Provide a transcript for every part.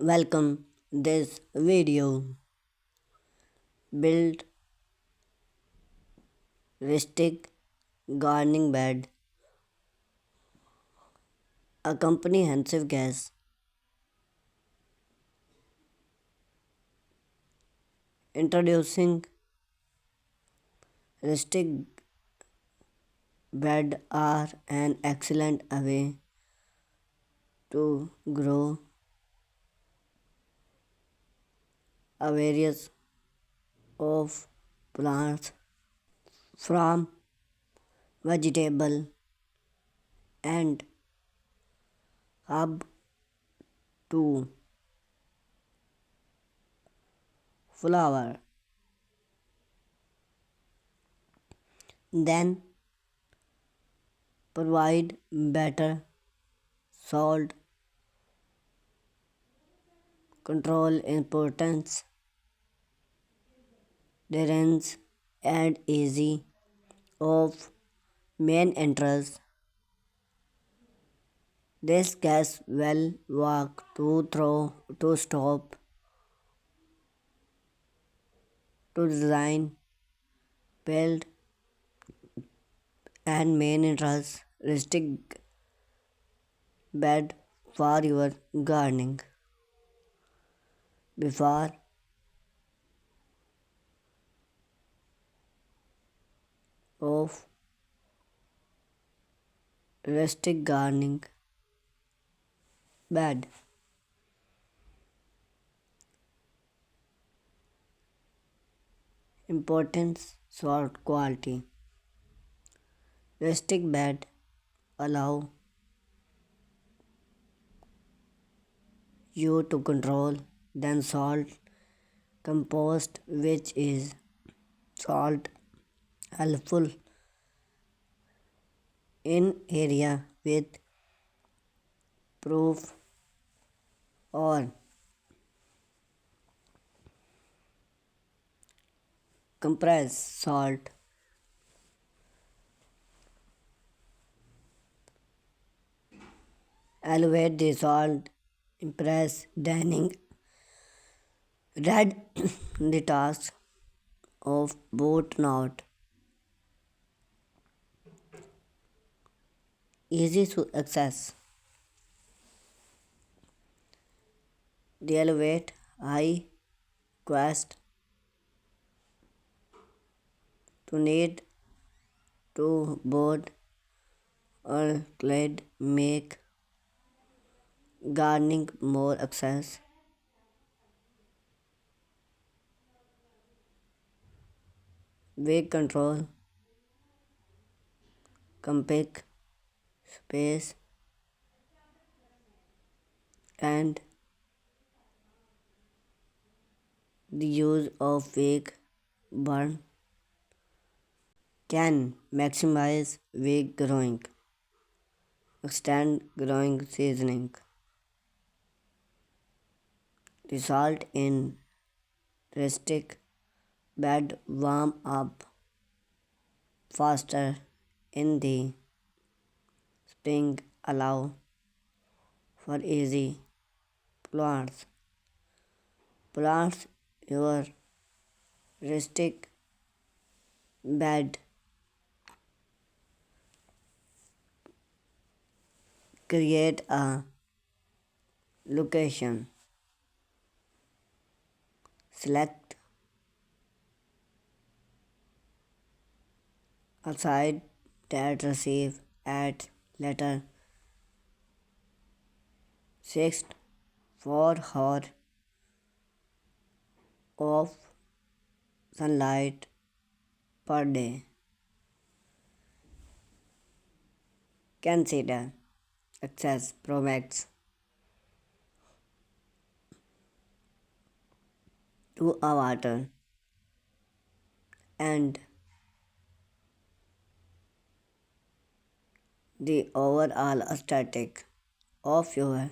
Welcome this video build rustic gardening bed, a comprehensive guess introducing rustic bed are an excellent way to grow a various of plants from vegetable and herb to flower. Then provide better salt control importance drains and easy of main entrance. This gas will work to throw to stop to design build and main entrance restrict bed for your gardening. Before of rustic gardening bed. Importance salt quality. Rustic bed allow you to control then salt compost which is salt helpful in area with proof or compress salt elevate the salt impress dining red the task of boat not easy to access the elevate high quest to need to board or glide make gardening more access weight control compact space and the use of wake burn can maximize wake growing, extend growing seasoning, result in rustic bed warm up faster in the spring allow for easy plants. Plants your rustic bed create a location. Select a site that receive at letter 6 4 hour of sunlight per day. Consider excess products to a water and the overall aesthetic of your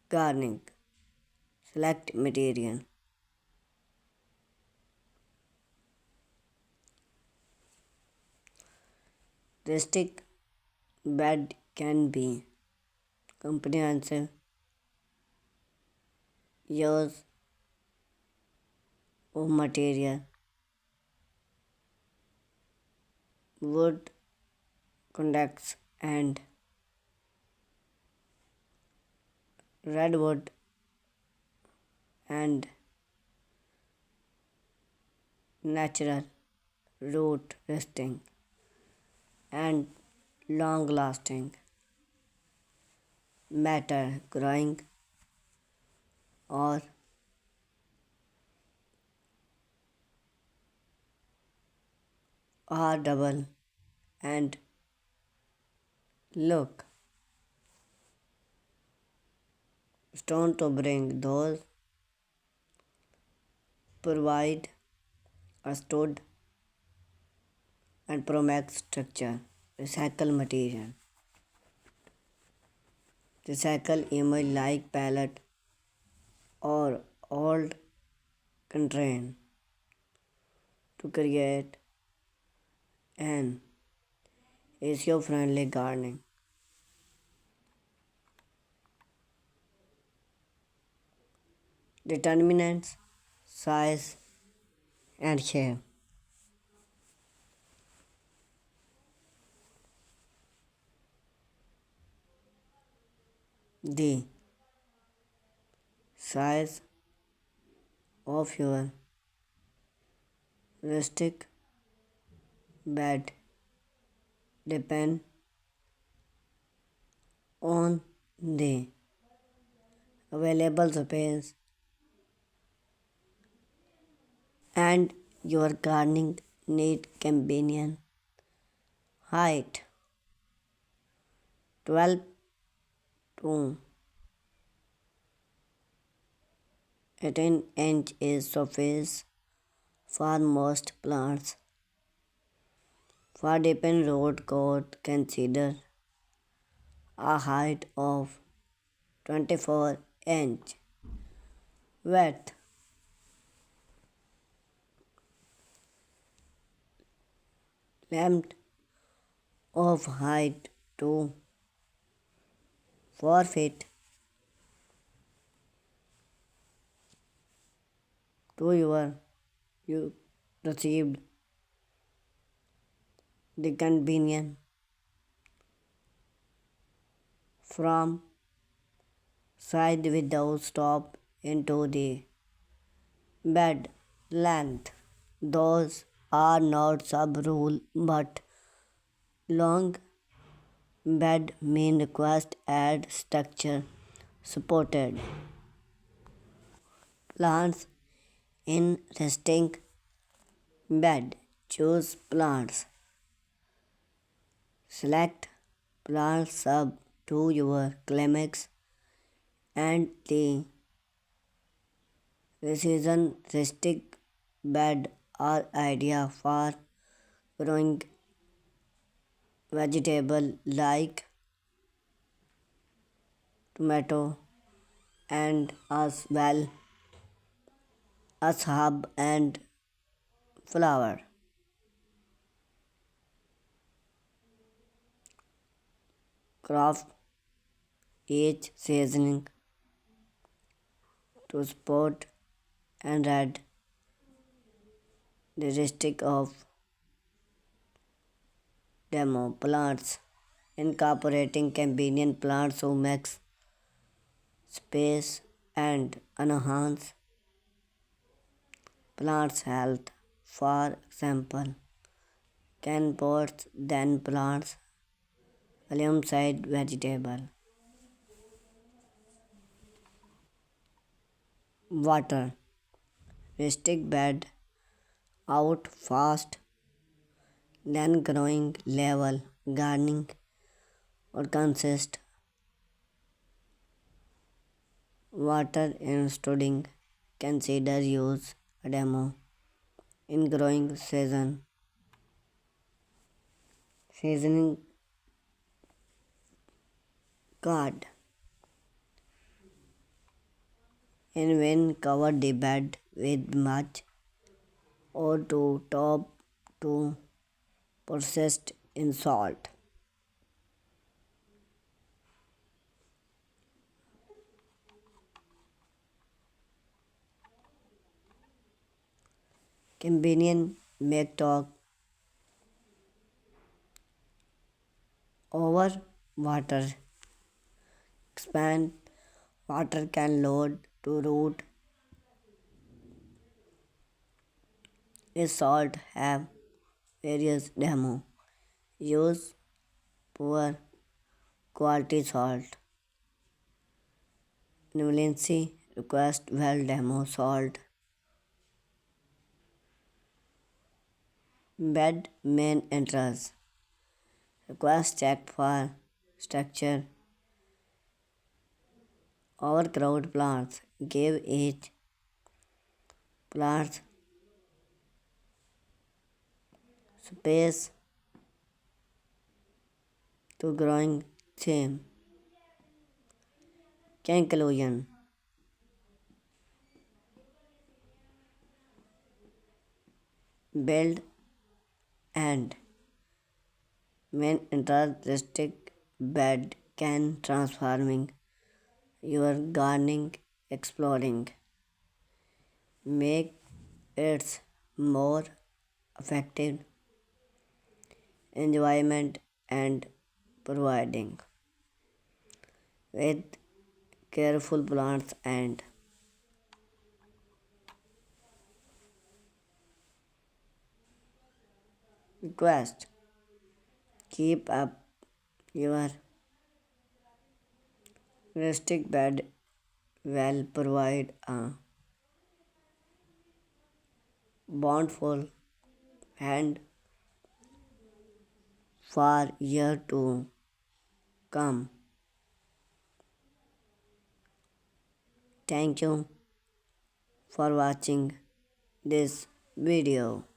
gardening. Select material. Rustic bed can be comprehensive use of material, wood conducts and redwood and natural root resting and long lasting matter growing or are double and look stone to bring those provide a stud and promax structure recycle material recycle image like palette or old constraint to create an eco-friendly gardening. Determinants, size and shape. The size of your rustic bed depend on the available space and your gardening need convenient height 12 to 18-inch is sufficient for most plants. For different root coat, consider a height of 24-inch width, length of height to 4 feet to you received the convenience from side without stop into the bed length. Those are not sub rule but long bed main request add structure supported plants in resting bed. Choose plants. Select plants sub to your climax and the precision resting bed are ideal for growing vegetable like tomato and as well as herb and flower. Craft each seasoning to spot and red the district of demo plants incorporating convenient plants who makes space and enhance plants health. For example, can pots then plants alongside vegetable. Water restrict bed out fast then growing level gardening or consist water in studying consider use a demo in growing season seasoning card and when cover the bed with mulch or to top to processed in salt. Convenient make talk over water. Expand water can load to root is salt have various demo. Use poor quality salt. Numergency request well demo salt. Bed main entrance. Request check for structure. Overcrowd plants. Give each plant space to growing theme. Conclusion. Build and when interesting bed can transforming your gardening exploring. Make it more effective enjoyment and providing with careful plants and request keep up your rustic bed well provide a bountiful and for year to come. Thank you for watching this video.